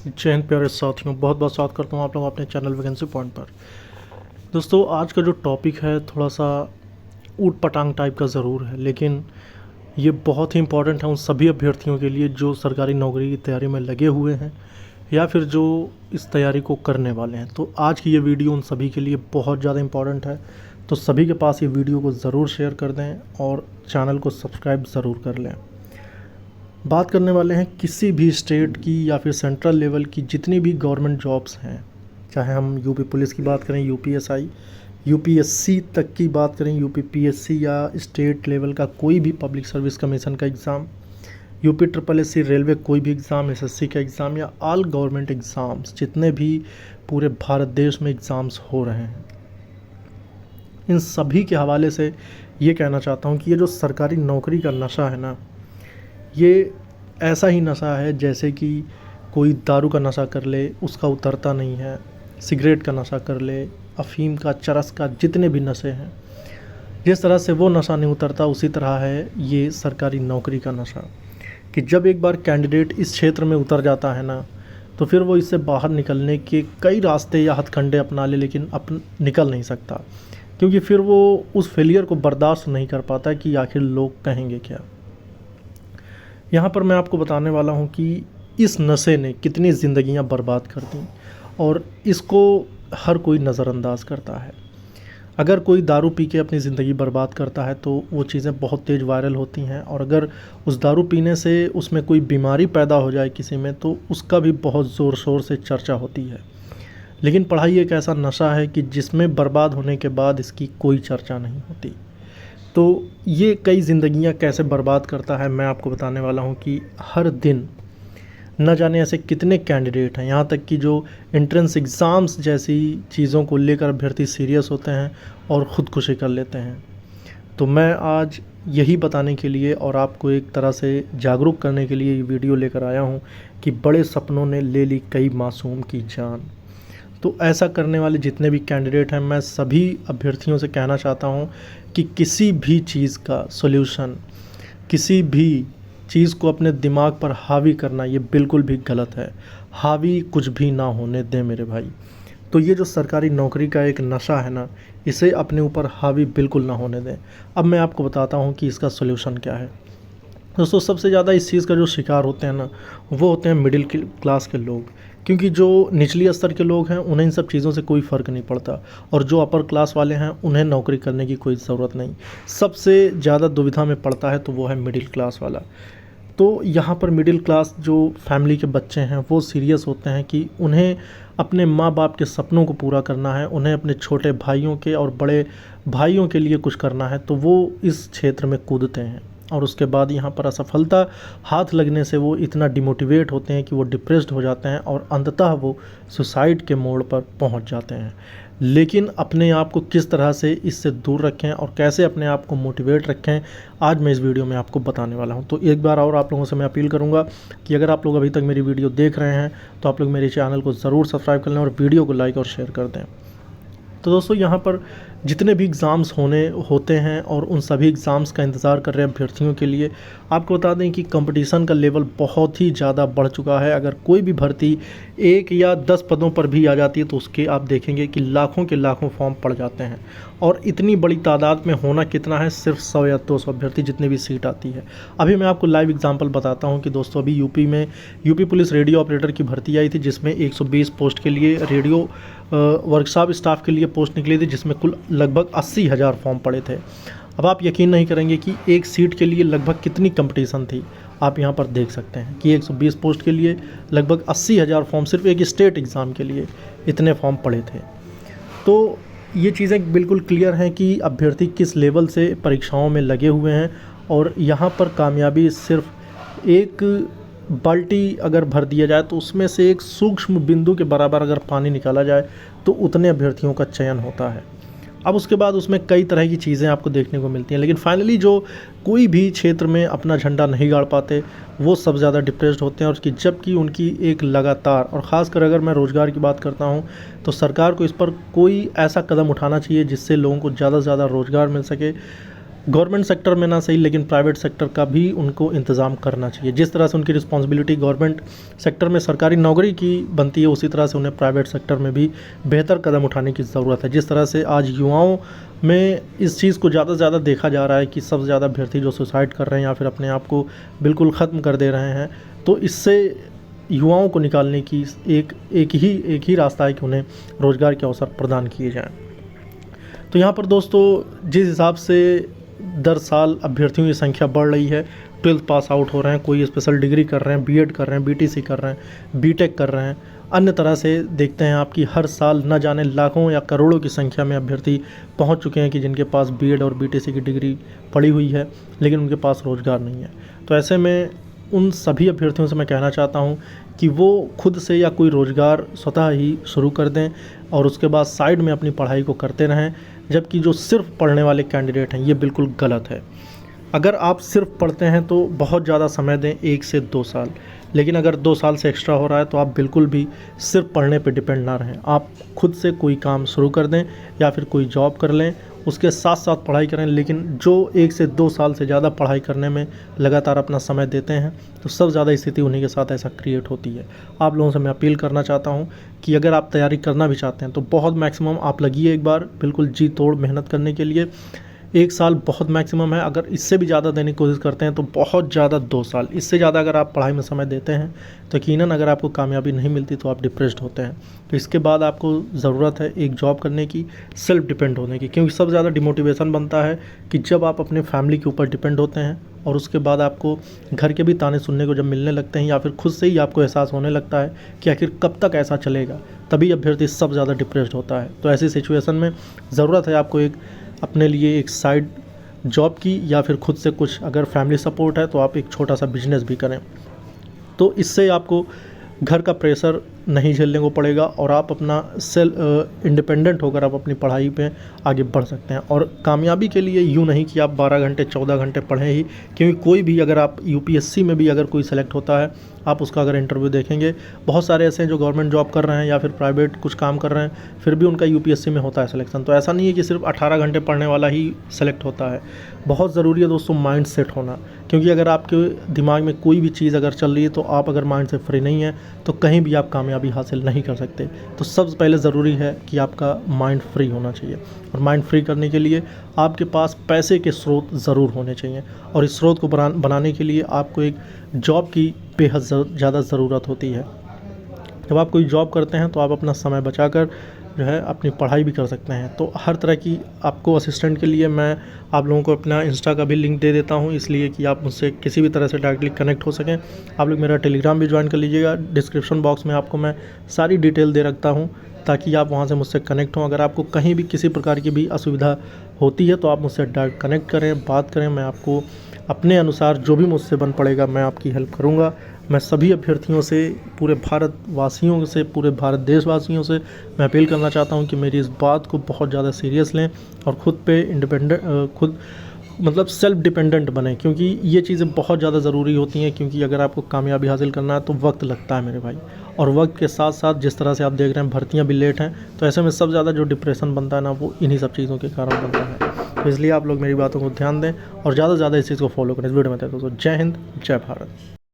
जय हिंद प्यारे साथियों, बहुत बहुत स्वागत करता हूँ आप लोग अपने चैनल वैकेंसी पॉइंट पर। दोस्तों, आज का जो टॉपिक है थोड़ा सा ऊट पटांग टाइप का ज़रूर है, लेकिन ये बहुत ही इम्पोर्टेंट है उन सभी अभ्यर्थियों के लिए जो सरकारी नौकरी की तैयारी में लगे हुए हैं या फिर जो इस तैयारी को करने वाले हैं। तो आज की ये वीडियो उन सभी के लिए बहुत ज़्यादा इम्पोर्टेंट है, तो सभी के पास ये वीडियो को ज़रूर शेयर कर दें और चैनल को सब्सक्राइब ज़रूर कर लें। बात करने वाले हैं किसी भी स्टेट की या फिर सेंट्रल लेवल की जितनी भी गवर्नमेंट जॉब्स हैं, चाहे हम यूपी पुलिस की बात करें, यूपीएसआई, यूपीएससी तक की बात करें, यूपी पीएससी या स्टेट लेवल का कोई भी पब्लिक सर्विस कमीशन का exam, UP triple SC railway कोई भी एग्ज़ाम, एसएससी का एग्ज़ाम या ऑल गवर्नमेंट एग्ज़ाम्स जितने भी पूरे भारत देश में एग्ज़ाम्स हो रहे हैं, इन सभी के हवाले से ये कहना चाहता हूँ कि ये जो सरकारी नौकरी का नशा है ना, ये ऐसा ही नशा है जैसे कि कोई दारू का नशा कर ले उसका उतरता नहीं है, सिगरेट का नशा कर ले, अफ़ीम का, चरस का, जितने भी नशे हैं, जिस तरह से वो नशा नहीं उतरता उसी तरह है ये सरकारी नौकरी का नशा। कि जब एक बार कैंडिडेट इस क्षेत्र में उतर जाता है ना, तो फिर वो इससे बाहर निकलने के कई रास्ते या हथकंडे अपना ले, लेकिन निकल नहीं सकता, क्योंकि फिर वो उस फेलियर को बर्दाश्त नहीं कर पाता कि आखिर लोग कहेंगे क्या। यहाँ पर मैं आपको बताने वाला हूँ कि इस नशे ने कितनी ज़िंदगियाँ बर्बाद कर दी और इसको हर कोई नज़रअंदाज करता है। अगर कोई दारू पी के अपनी ज़िंदगी बर्बाद करता है तो वो चीज़ें बहुत तेज़ वायरल होती हैं, और अगर उस दारू पीने से उसमें कोई बीमारी पैदा हो जाए किसी में तो उसका भी बहुत ज़ोर शोर से चर्चा होती है। लेकिन पढ़ाई एक ऐसा नशा है कि जिसमें बर्बाद होने के बाद इसकी कोई चर्चा नहीं होती। तो ये कई ज़िंदगियां कैसे बर्बाद करता है मैं आपको बताने वाला हूं कि हर दिन न जाने ऐसे कितने कैंडिडेट हैं, यहाँ तक कि जो एंट्रेंस एग्ज़ाम्स जैसी चीज़ों को लेकर अभ्यर्थी सीरियस होते हैं और ख़ुदकुशी कर लेते हैं। तो मैं आज यही बताने के लिए और आपको एक तरह से जागरूक करने के लिए ये वीडियो लेकर आया हूँ कि बड़े सपनों ने ले ली कई मासूम की जान। तो ऐसा करने वाले जितने भी कैंडिडेट हैं, मैं सभी अभ्यर्थियों से कहना चाहता हूं कि किसी भी चीज़ का सॉल्यूशन, किसी भी चीज़ को अपने दिमाग पर हावी करना ये बिल्कुल भी गलत है। हावी कुछ भी ना होने दें मेरे भाई। तो ये जो सरकारी नौकरी का एक नशा है ना, इसे अपने ऊपर हावी बिल्कुल ना होने दें। अब मैं आपको बताता हूँ कि इसका सॉल्यूशन क्या है। दोस्तों, सबसे ज़्यादा इस चीज़ का जो शिकार होते हैं ना, वो होते हैं मिडिल क्लास के लोग, क्योंकि जो निचली स्तर के लोग हैं उन्हें इन सब चीज़ों से कोई फ़र्क नहीं पड़ता, और जो अपर क्लास वाले हैं उन्हें नौकरी करने की कोई ज़रूरत नहीं। सबसे ज़्यादा दुविधा में पड़ता है तो वो है मिडिल क्लास वाला। तो यहाँ पर मिडिल क्लास जो फैमिली के बच्चे हैं वो सीरियस होते हैं कि उन्हें अपने माँ बाप के सपनों को पूरा करना है, उन्हें अपने छोटे भाइयों के और बड़े भाइयों के लिए कुछ करना है, तो वो इस क्षेत्र में कूदते हैं। और उसके बाद यहाँ पर असफलता हाथ लगने से वो इतना डिमोटिवेट होते हैं कि वो डिप्रेस्ड हो जाते हैं और अंततः वो सुसाइड के मोड़ पर पहुँच जाते हैं। लेकिन अपने आप को किस तरह से इससे दूर रखें और कैसे अपने आप को मोटिवेट रखें, आज मैं इस वीडियो में आपको बताने वाला हूं। तो एक बार और आप लोगों से मैं अपील करूंगा कि अगर आप लोग अभी तक मेरी वीडियो देख रहे हैं तो आप लोग मेरे चैनल को ज़रूर सब्सक्राइब कर लें और वीडियो को लाइक और शेयर कर दें। तो दोस्तों, यहाँ पर जितने भी एग्ज़ाम्स होते हैं और उन सभी एग्ज़ाम्स का इंतज़ार कर रहे हैं अभ्यर्थियों के लिए, आपको बता दें कि कंपटीशन का लेवल बहुत ही ज़्यादा बढ़ चुका है। अगर कोई भी भर्ती 1 या 10 पदों पर भी आ जाती है तो उसके आप देखेंगे कि लाखों के लाखों फॉर्म पड़ जाते हैं, और इतनी बड़ी तादाद में होना कितना है, सिर्फ 100 या 200 अभ्यर्थी जितनी भी सीट आती है। अभी मैं आपको लाइव एग्जाम्पल बताता हूँ कि दोस्तों, अभी यूपी में यूपी पुलिस रेडियो ऑपरेटर की भर्ती आई थी, जिसमें 120 पोस्ट के लिए रेडियो वर्कशॉप स्टाफ के लिए पोस्ट निकली थी, जिसमें कुल लगभग 80,000 फॉर्म पड़े थे। अब आप यकीन नहीं करेंगे कि एक सीट के लिए लगभग कितनी कंपटीशन थी। आप यहाँ पर देख सकते हैं कि 120 पोस्ट के लिए लगभग 80,000 फॉर्म, सिर्फ एक स्टेट एग्ज़ाम के लिए इतने फॉर्म पड़े थे। तो ये चीज़ें बिल्कुल क्लियर हैं कि अभ्यर्थी किस लेवल से परीक्षाओं में लगे हुए हैं, और यहाँ पर कामयाबी सिर्फ एक बाल्टी अगर भर दिया जाए तो उसमें से एक सूक्ष्म बिंदु के बराबर अगर पानी निकाला जाए तो उतने अभ्यर्थियों का चयन होता है। अब उसके बाद उसमें कई तरह की चीज़ें आपको देखने को मिलती हैं, लेकिन फाइनली जो कोई भी क्षेत्र में अपना झंडा नहीं गाड़ पाते वो सब ज़्यादा डिप्रेस्ड होते हैं, और जबकि उनकी एक लगातार, और ख़ासकर अगर मैं रोज़गार की बात करता हूं तो सरकार को इस पर कोई ऐसा कदम उठाना चाहिए जिससे लोगों को ज़्यादा से ज़्यादा रोज़गार मिल सके। गवर्नमेंट सेक्टर में ना सही लेकिन प्राइवेट सेक्टर का भी उनको इंतज़ाम करना चाहिए। जिस तरह से उनकी रिस्पॉन्सिबिलिटी गवर्नमेंट सेक्टर में सरकारी नौकरी की बनती है, उसी तरह से उन्हें प्राइवेट सेक्टर में भी बेहतर कदम उठाने की ज़रूरत है। जिस तरह से आज युवाओं में इस चीज़ को ज़्यादा से ज़्यादा देखा जा रहा है कि सबसे ज़्यादा अभ्यर्थी जो सुसाइड कर रहे हैं या फिर अपने आप को बिल्कुल ख़त्म कर दे रहे हैं, तो इससे युवाओं को निकालने की एक ही रास्ता है कि उन्हें रोज़गार के अवसर प्रदान किए जाएँ। तो यहाँ पर दोस्तों जिस हिसाब से दर साल अभ्यर्थियों की संख्या बढ़ रही है, 12th पास आउट हो रहे हैं, कोई स्पेशल डिग्री कर रहे हैं, बीएड कर रहे हैं, बीटीसी कर रहे हैं, बीटेक कर रहे हैं, अन्य तरह से देखते हैं आप कि हर साल न जाने लाखों या करोड़ों की संख्या में अभ्यर्थी पहुंच चुके हैं कि जिनके पास बीएड और बीटीसी की डिग्री पड़ी हुई है लेकिन उनके पास रोज़गार नहीं है। तो ऐसे में उन सभी अभ्यर्थियों से मैं कहना चाहता हूं कि वो खुद से या कोई रोज़गार स्वतः ही शुरू कर दें और उसके बाद साइड में अपनी पढ़ाई को करते रहें। जबकि जो सिर्फ पढ़ने वाले कैंडिडेट हैं, ये बिल्कुल गलत है। अगर आप सिर्फ पढ़ते हैं तो बहुत ज़्यादा समय दें, 1 से 2 साल, लेकिन अगर 2 साल से एक्स्ट्रा हो रहा है तो आप बिल्कुल भी सिर्फ पढ़ने पे डिपेंड ना रहें। आप खुद से कोई काम शुरू कर दें या फिर कोई जॉब कर लें, उसके साथ साथ पढ़ाई करें। लेकिन जो 1 से 2 साल से ज़्यादा पढ़ाई करने में लगातार अपना समय देते हैं तो सबसे ज़्यादा स्थिति उन्हीं के साथ ऐसा क्रिएट होती है। आप लोगों से मैं अपील करना चाहता हूं कि अगर आप तैयारी करना भी चाहते हैं तो बहुत मैक्सिमम आप लगिए एक बार बिल्कुल जी तोड़ मेहनत करने के लिए। 1 साल बहुत मैक्सिमम है। अगर इससे भी ज़्यादा देने की कोशिश करते हैं तो बहुत ज़्यादा 2 साल। इससे ज़्यादा अगर आप पढ़ाई में समय देते हैं तो यकीनन अगर आपको कामयाबी नहीं मिलती तो आप डिप्रेस्ड होते हैं। तो इसके बाद आपको ज़रूरत है एक जॉब करने की, सेल्फ डिपेंड होने की, क्योंकि सबसे ज़्यादा डिमोटिवेशन बनता है कि जब आप अपने फैमिली के ऊपर डिपेंड होते हैं और उसके बाद आपको घर के भी ताने सुनने को जब मिलने लगते हैं या फिर खुद से ही आपको एहसास होने लगता है कि आखिर कब तक ऐसा चलेगा, तभी अभ्यर्थी सबसे ज़्यादा डिप्रेस्ड होता है। तो ऐसी सिचुएशन में ज़रूरत है आपको एक अपने लिए एक साइड जॉब की, या फिर खुद से कुछ अगर फैमिली सपोर्ट है तो आप एक छोटा सा बिजनेस भी करें। तो इससे आपको घर का प्रेशर नहीं झेलने को पड़ेगा और आप अपना इंडिपेंडेंट होकर आप अपनी पढ़ाई पे आगे बढ़ सकते हैं। और कामयाबी के लिए यूँ नहीं कि आप 12 घंटे 14 घंटे पढ़ें ही, क्योंकि कोई भी अगर आप यूपीएससी में भी अगर कोई सेलेक्ट होता है, आप उसका अगर इंटरव्यू देखेंगे, बहुत सारे ऐसे हैं जो गवर्नमेंट जॉब कर रहे हैं या फिर प्राइवेट कुछ काम कर रहे हैं, फिर भी उनका यूपीएससी में होता है सिलेक्शन। तो ऐसा नहीं है कि सिर्फ 18 घंटे पढ़ने वाला ही सेलेक्ट होता है। बहुत ज़रूरी है दोस्तों माइंड सेट होना, क्योंकि अगर आपके दिमाग में कोई भी चीज़ अगर चल रही है तो आप अगर माइंड से फ्री नहीं है तो कहीं भी आप कामयाबी हासिल नहीं कर सकते। तो सबसे पहले ज़रूरी है कि आपका माइंड फ्री होना चाहिए, और माइंड फ्री करने के लिए आपके पास पैसे के स्रोत ज़रूर होने चाहिए, और इस स्रोत को बनाने के लिए आपको एक जॉब की बेहद ज़्यादा ज़रूरत होती है। जब आप कोई जॉब करते हैं तो आप अपना समय बचाकर जो है अपनी पढ़ाई भी कर सकते हैं। तो हर तरह की आपको असिस्टेंट के लिए मैं आप लोगों को अपना इंस्टा का भी लिंक दे देता हूं, इसलिए कि आप मुझसे किसी भी तरह से डायरेक्टली कनेक्ट हो सकें। आप लोग मेरा टेलीग्राम भी ज्वाइन कर लीजिएगा। डिस्क्रिप्शन बॉक्स में आपको मैं सारी डिटेल दे रखता हूं ताकि आप वहां से मुझसे कनेक्ट हों। अगर आपको कहीं भी किसी प्रकार की भी असुविधा होती है तो आप मुझसे डायरेक्ट कनेक्ट करें, बात करें। मैं आपको अपने अनुसार जो भी मुझसे बन पड़ेगा मैं आपकी हेल्प करूँगा। मैं सभी अभ्यर्थियों से, पूरे भारतवासियों से, पूरे भारत देशवासियों से मैं अपील करना चाहता हूं कि मेरी इस बात को बहुत ज़्यादा सीरियस लें और ख़ुद पे इंडिपेंडेंट, खुद मतलब सेल्फ डिपेंडेंट बने, क्योंकि ये चीज़ें बहुत ज़्यादा ज़रूरी होती हैं। क्योंकि अगर आपको कामयाबी हासिल करना है तो वक्त लगता है मेरे भाई, और वक्त के साथ साथ जिस तरह से आप देख रहे हैं भर्तियाँ भी लेट हैं, तो ऐसे में सबसे ज़्यादा जो डिप्रेशन बनता है ना, वो इन्हीं सब चीज़ों के कारण बनता है। तो इसलिए आप लोग मेरी बातों को ध्यान दें और ज़्यादा से ज़्यादा इस चीज़ को फॉलो करें। इस वीडियो में दोस्तों जय हिंद, जय भारत।